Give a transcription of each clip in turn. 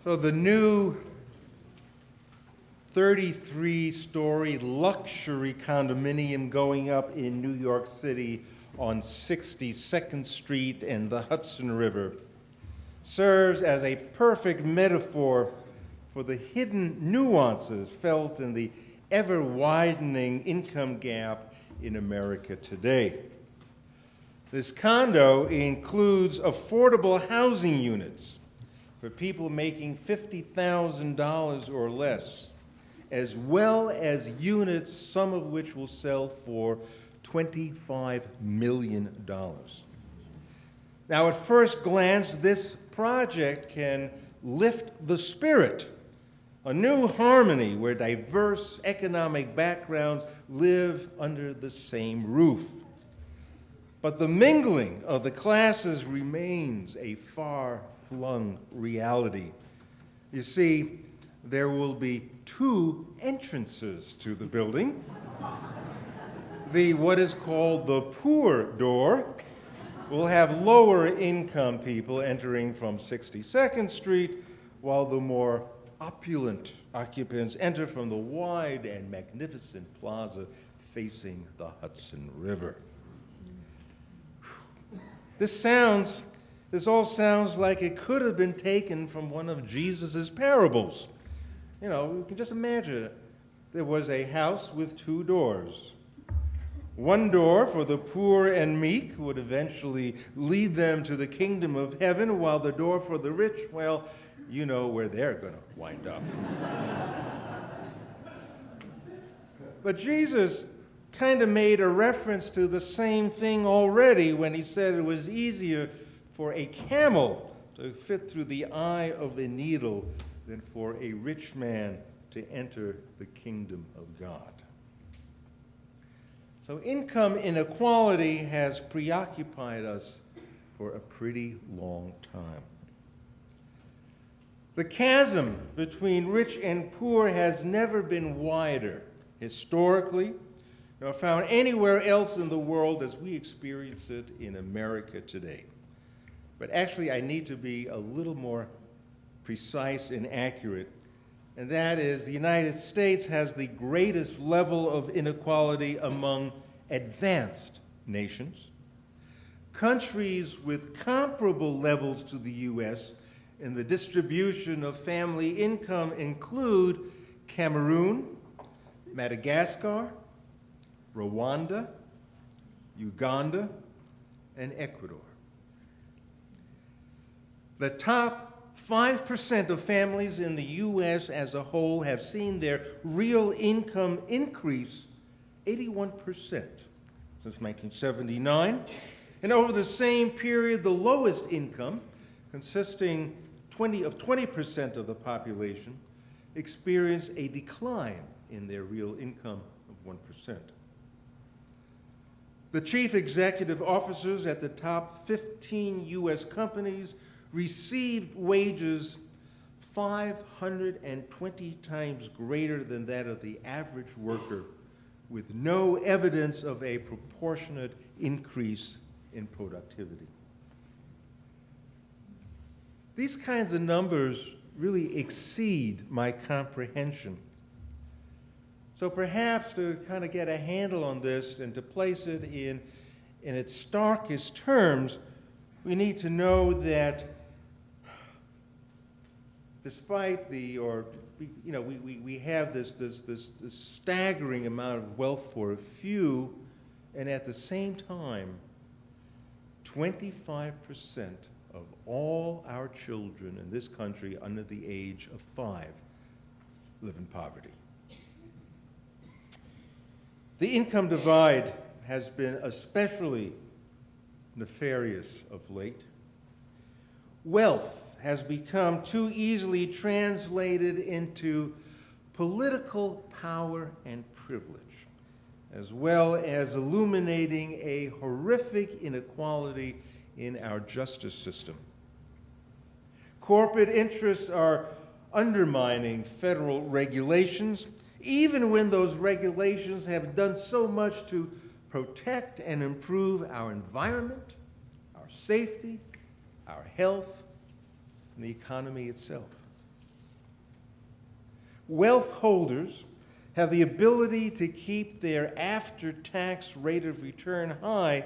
So the new 33-story luxury condominium going up in New York City on 62nd Street and the Hudson River serves as a perfect metaphor for the hidden nuances felt in the ever-widening income gap in America today. This condo includes affordable housing units for people making $50,000 or less, as well as units, some of which will sell for $25 million. Now, at first glance, this project can lift the spirit, a new harmony where diverse economic backgrounds live under the same roof. But the mingling of the classes remains a far-flung reality. You see, there will be two entrances to the building. The what is called the poor door will have lower income people entering from 62nd Street, while the more opulent occupants enter from the wide and magnificent plaza facing the Hudson River. This all sounds like it could have been taken from one of Jesus' parables. You know, you can just imagine it. There was a house with two doors. One door for the poor and meek would eventually lead them to the kingdom of heaven, while the door for the rich, well, you know where they're going to wind up. But Jesus kind of made a reference to the same thing already when he said it was easier for a camel to fit through the eye of a needle than for a rich man to enter the kingdom of God. So income inequality has preoccupied us for a pretty long time. The chasm between rich and poor has never been wider historically, nor found anywhere else in the world as we experience it in America today. But actually, I need to be a little more precise and accurate, and that is the United States has the greatest level of inequality among advanced nations. Countries with comparable levels to the U.S. in the distribution of family income include Cameroon, Madagascar, Rwanda, Uganda, and Ecuador. The top 5% of families in the U.S. as a whole have seen their real income increase 81% since 1979. And over the same period, the lowest income, consisting of 20% of the population, experienced a decline in their real income of 1%. The chief executive officers at the top 15 U.S. companies received wages 520 times greater than that of the average worker, with no evidence of a proportionate increase in productivity. These kinds of numbers really exceed my comprehension. So perhaps to kind of get a handle on this and to place it in its starkest terms, we need to know that despite we have this staggering amount of wealth for a few, and at the same time, 25% of all our children in this country under the age of 5 live in poverty. The income divide has been especially nefarious of late. Wealth has become too easily translated into political power and privilege, as well as illuminating a horrific inequality in our justice system. Corporate interests are undermining federal regulations, even when those regulations have done so much to protect and improve our environment, our safety, our health, and the economy itself. wealth holders have the ability to keep their after-tax rate of return high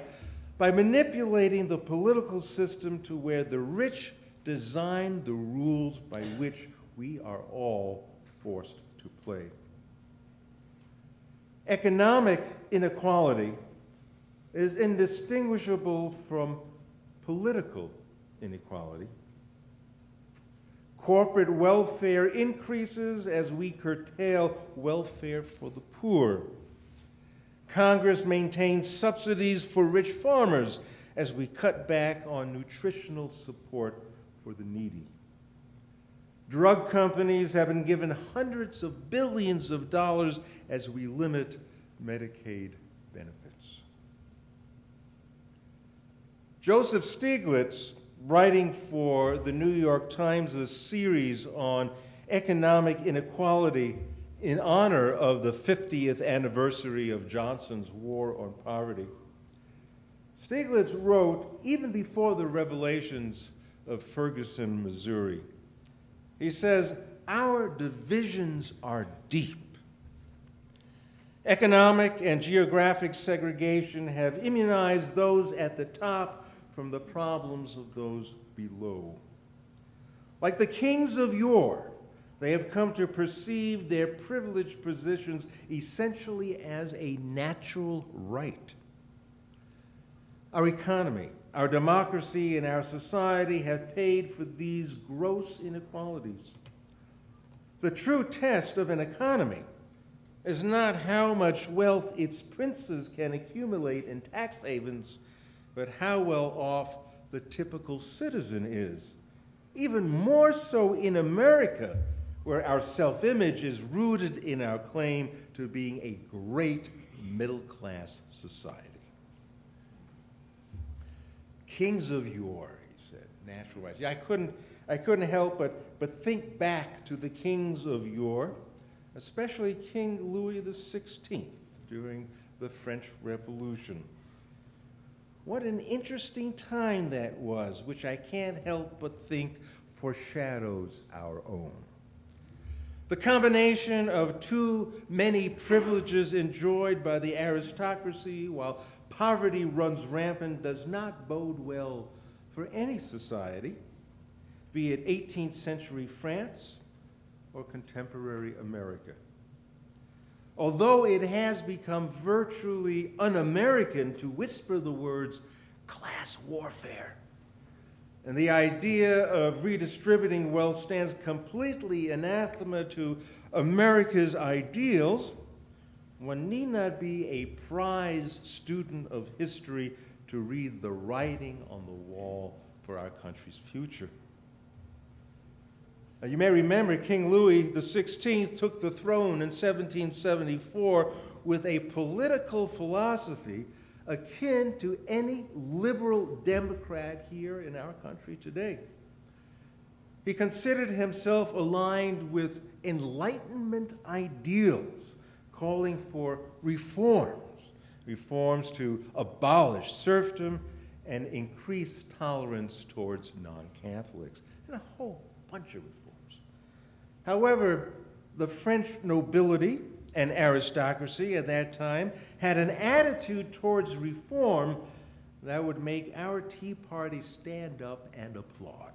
by manipulating the political system to where the rich design the rules by which we are all forced to play. Economic inequality is indistinguishable from political inequality. Corporate welfare increases as we curtail welfare for the poor. Congress maintains subsidies for rich farmers as we cut back on nutritional support for the needy. Drug companies have been given hundreds of billions of dollars as we limit Medicaid benefits. Joseph Stiglitz, writing for the New York Times, a series on economic inequality in honor of the 50th anniversary of Johnson's War on Poverty. Stiglitz wrote, even before the revelations of Ferguson, Missouri, he says, "Our divisions are deep. Economic and geographic segregation have immunized those at the top from the problems of those below. Like the kings of yore, they have come to perceive their privileged positions essentially as a natural right. Our economy, our democracy, and our society have paid for these gross inequalities. The true test of an economy is not how much wealth its princes can accumulate in tax havens, but how well off the typical citizen is, even more so in America, where our self-image is rooted in our claim to being a great middle-class society." Kings of yore, he said, natural rights. Yeah, I couldn't help but think back to the kings of yore, especially King Louis XVI during the French Revolution. What an interesting time that was, which I can't help but think foreshadows our own. The combination of too many privileges enjoyed by the aristocracy while poverty runs rampant does not bode well for any society, be it 18th century France or contemporary America. Although it has become virtually un-American to whisper the words class warfare, and the idea of redistributing wealth stands completely anathema to America's ideals, one need not be a prize student of history to read the writing on the wall for our country's future. Now, you may remember King Louis XVI took the throne in 1774 with a political philosophy akin to any liberal Democrat here in our country today. He considered himself aligned with Enlightenment ideals, calling for reforms to abolish serfdom and increase tolerance towards non-Catholics, and a whole bunch of reforms. However, the French nobility and aristocracy at that time had an attitude towards reform that would make our Tea Party stand up and applaud.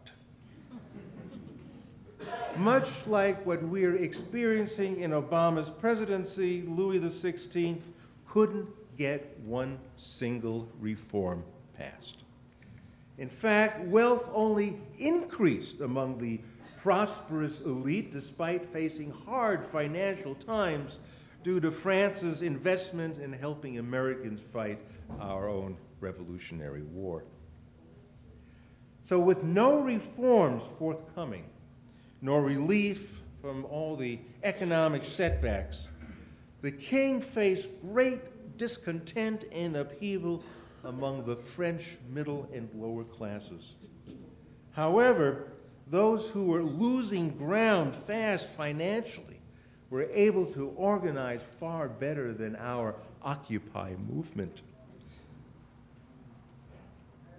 Much like what we're experiencing in Obama's presidency, Louis XVI couldn't get one single reform passed. In fact, wealth only increased among the prosperous elite despite facing hard financial times due to France's investment in helping Americans fight our own Revolutionary War. So with no reforms forthcoming, nor relief from all the economic setbacks, the king faced great discontent and upheaval among the French middle and lower classes. However, those who were losing ground fast financially were able to organize far better than our Occupy movement.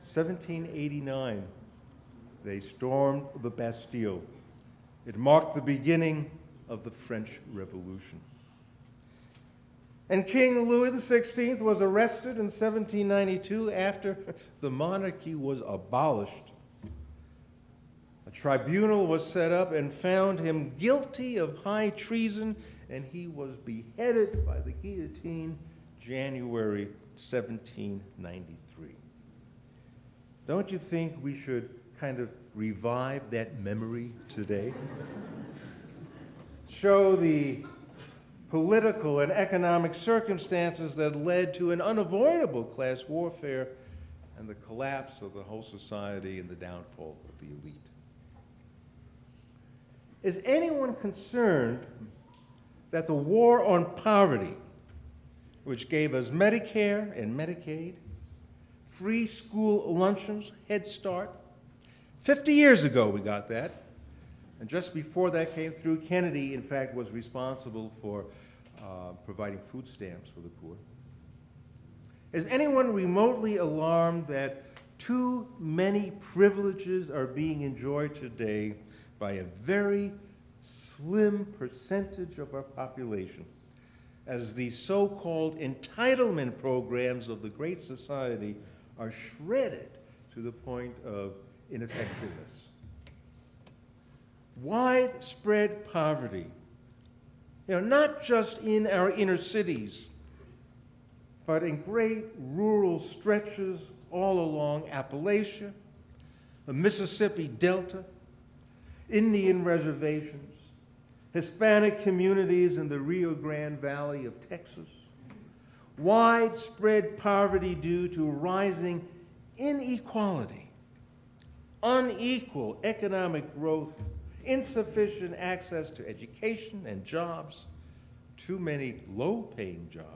1789, they stormed the Bastille. It marked the beginning of the French Revolution. And King Louis XVI was arrested in 1792 after the monarchy was abolished. A tribunal was set up and found him guilty of high treason, and he was beheaded by the guillotine January 1793. Don't you think we should kind of revive that memory today? Show the political and economic circumstances that led to an unavoidable class warfare and the collapse of the whole society and the downfall of the elite. Is anyone concerned that the war on poverty, which gave us Medicare and Medicaid, free school luncheons, Head Start, 50 years ago we got that, and just before that came through, Kennedy, in fact, was responsible for providing food stamps for the poor. Is anyone remotely alarmed that too many privileges are being enjoyed today by a very slim percentage of our population, as the so-called entitlement programs of the Great Society are shredded to the point of ineffectiveness? Widespread poverty, not just in our inner cities, but in great rural stretches all along Appalachia, the Mississippi Delta, Indian reservations, Hispanic communities in the Rio Grande Valley of Texas, widespread poverty due to rising inequality, unequal economic growth, insufficient access to education and jobs, too many low-paying jobs.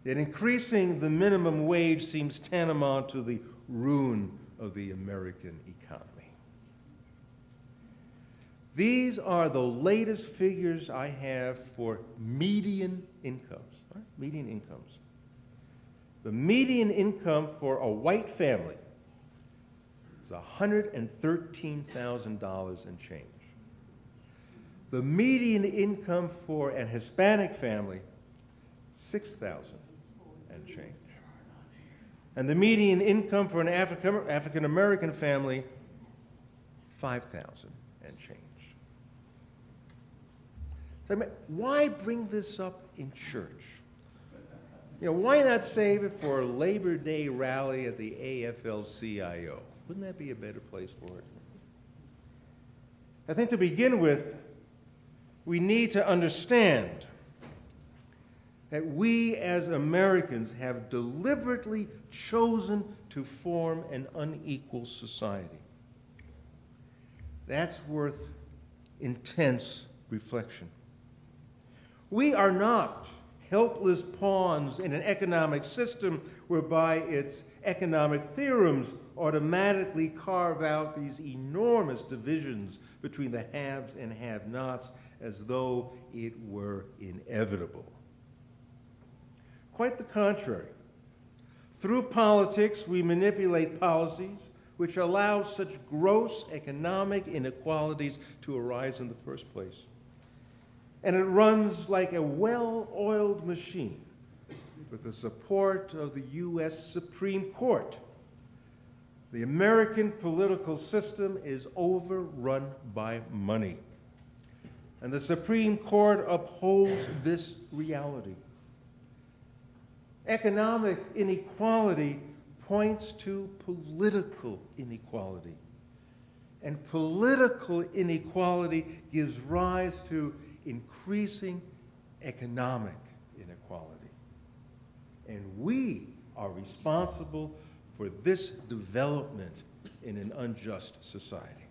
Yet increasing the minimum wage seems tantamount to the ruin of the American economy. These are the latest figures I have for median incomes, right? Median incomes. The median income for a white family is $113,000 and change. The median income for an Hispanic family, $6,000 and change. And the median income for an African American family, $5,000 and change. So, why bring this up in church? Why not save it for a Labor Day rally at the AFL-CIO? Wouldn't that be a better place for it? I think to begin with, we need to understand that we as Americans have deliberately chosen to form an unequal society. That's worth intense reflection. We are not helpless pawns in an economic system whereby its economic theorems automatically carve out these enormous divisions between the haves and have-nots as though it were inevitable. Quite the contrary. Through politics, we manipulate policies which allow such gross economic inequalities to arise in the first place. And it runs like a well-oiled machine with the support of the U.S. Supreme Court. The American political system is overrun by money. And the Supreme Court upholds this reality. Economic inequality points to political inequality. And political inequality gives rise to increasing economic inequality. And we are responsible for this development in an unjust society.